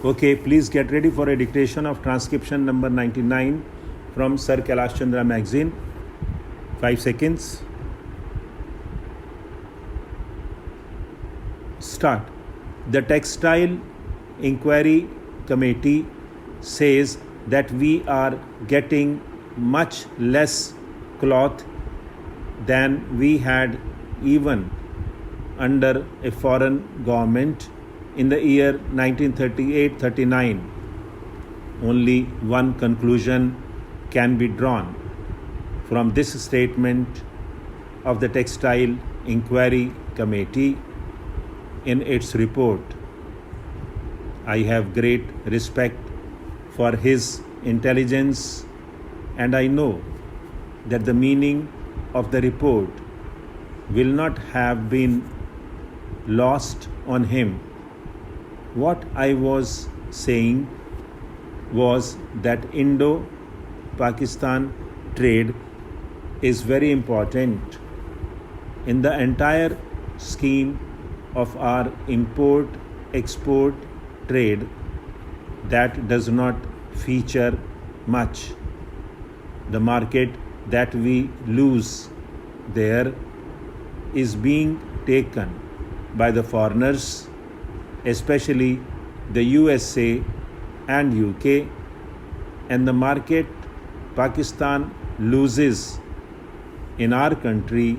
Okay, please get ready for a dictation of transcription number 99 from Sir Kailash Chandra magazine. 5 seconds. Start. The Textile Inquiry Committee says that we are getting much less cloth than we had even under a foreign government in the year 1938-39. Only one conclusion can be drawn from this statement of the Textile Inquiry Committee in its report. I have great respect for his intelligence, and I know that the meaning of the report will not have been lost on him. What I was saying was that Indo-Pakistan trade is very important in the entire scheme of our import-export trade. That does not feature much. The market that we lose there is being taken by the foreigners, especially the USA and UK, and the market Pakistan loses in our country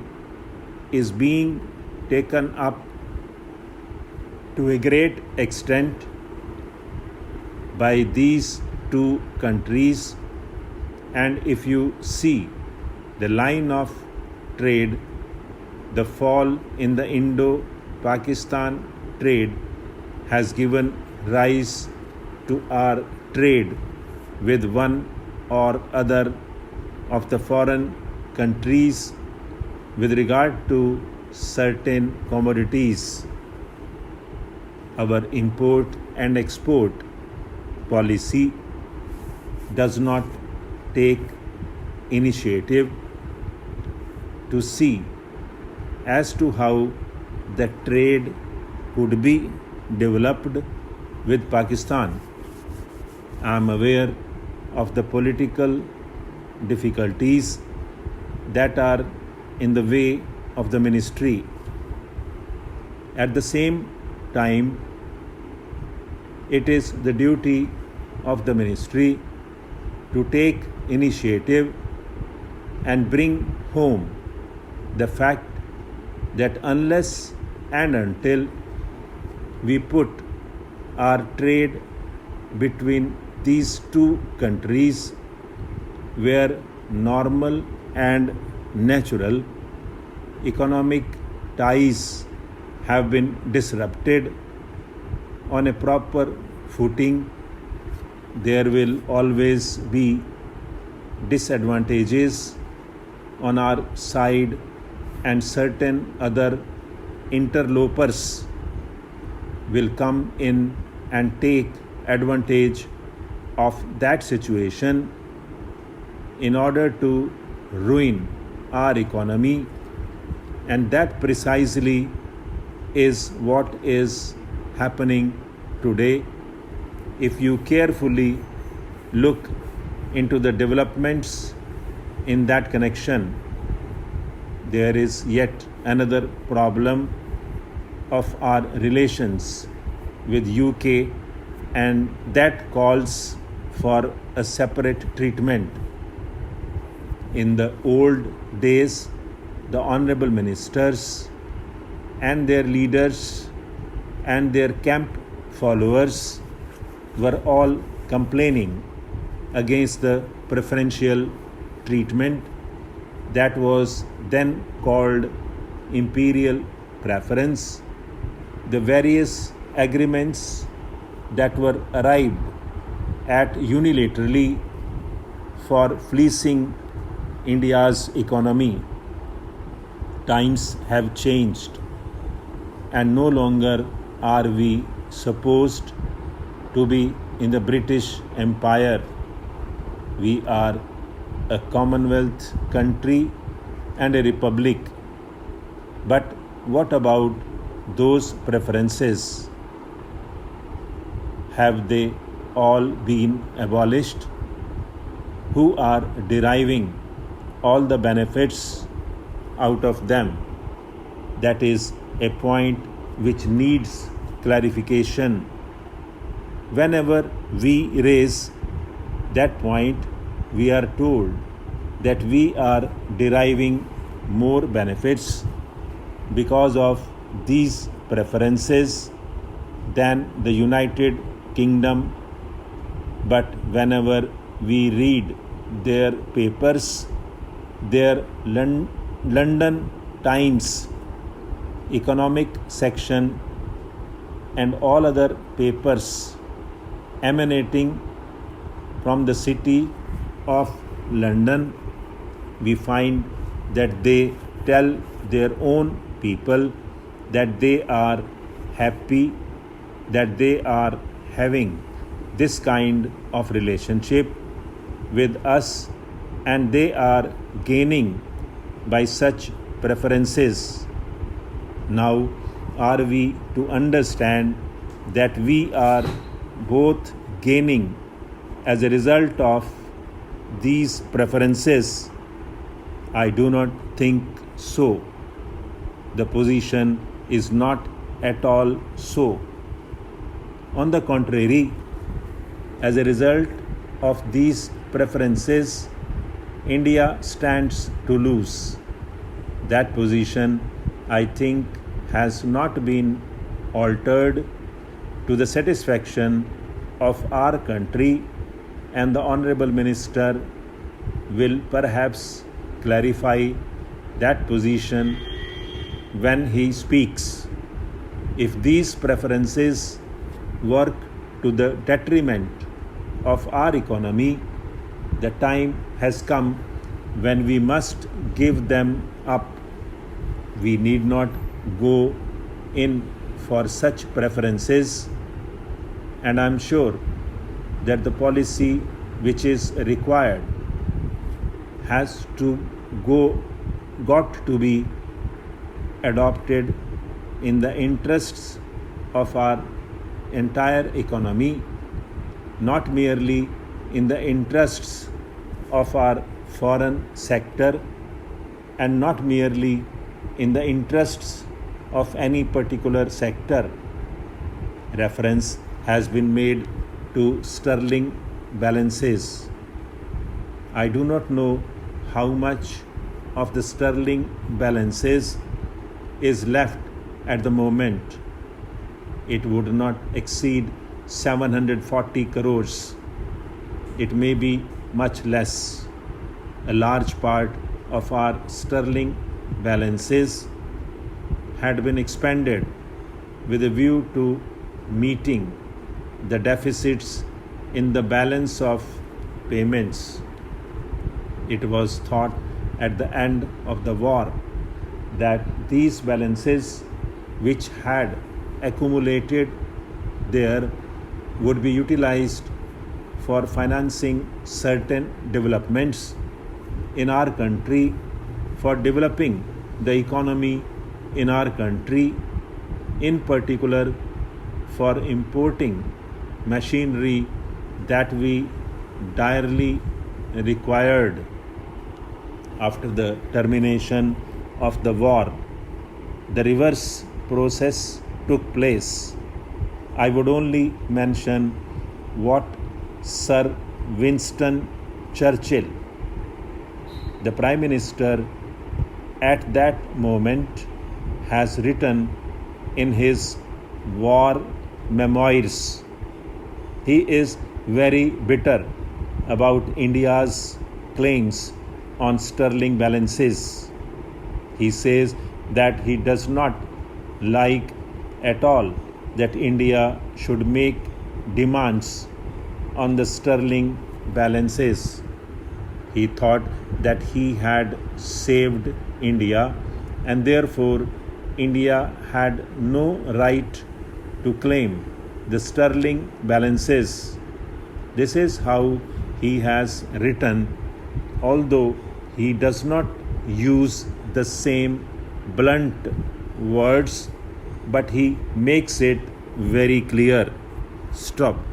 is being taken up to a great extent by these two countries. And if you see the line of trade, the fall in the Indo-Pakistan trade has given rise to our trade with one or other of the foreign countries with regard to certain commodities. Our import and export policy does not take initiative to see as to how the trade could be developed with Pakistan. I am aware of the political difficulties that are in the way of the ministry. At the same time, it is the duty of the ministry to take initiative and bring home the fact that unless and until we put our trade between these two countries where normal and natural economic ties have been disrupted on a proper footing, there will always be disadvantages on our side, and certain other interlopers will come in and take advantage of that situation in order to ruin our economy. And that precisely is what is happening today. If you carefully look into the developments in that connection, there is yet another problem of our relations with UK, and that calls for a separate treatment. In the old days, the honorable ministers and their leaders and their camp followers were all complaining against the preferential treatment that was then called imperial preference, the various agreements that were arrived at unilaterally for fleecing India's economy. Times have changed, and no longer are we supposed to be in the British Empire. We are a Commonwealth country and a republic. But what about those preferences? have they all been abolished? Who are deriving all the benefits out of them? That is a point which needs clarification. Whenever we raise that point, we are told that we are deriving more benefits because of these preferences than the United Kingdom. But whenever we read their papers, their London Times economic section and all other papers emanating from the city of London, we find that they tell their own people that they are happy, that they are having this kind of relationship with us, and they are gaining by such preferences. Now, are we to understand that we are both gaining as a result of these preferences? I do not think so. The position is not at all so. On the contrary, as a result of these preferences, India stands to lose. That position, I think, has not been altered to the satisfaction of our country, and the Honorable Minister will perhaps clarify that position when he speaks. If these preferences work to the detriment of our economy, the time has come when we must give them up. We need not go in for such preferences, and I am sure that the policy which is required has to got to be adopted in the interests of our entire economy, not merely in the interests of our foreign sector and not merely in the interests of any particular sector. Reference has been made to sterling balances. I do not know how much of the sterling balances is left at the moment. It would not exceed 740 crores. It may be much less. A large part of our sterling balances had been expended with a view to meeting the deficits in the balance of payments. It was thought at the end of the war that these balances which had accumulated there would be utilized for financing certain developments in our country, for developing the economy in our country, in particular for importing machinery that we direly required. After the termination of the war, the reverse process took place. I would only mention what Sir Winston Churchill, the Prime Minister at that moment, has written in his war memoirs. He is very bitter about India's claims on sterling balances. He says that he does not like at all that India should make demands on the sterling balances. He thought that he had saved India and therefore India had no right to claim the sterling balances. This is how he has written, although he does not use the same blunt words, but he makes it very clear. Stop.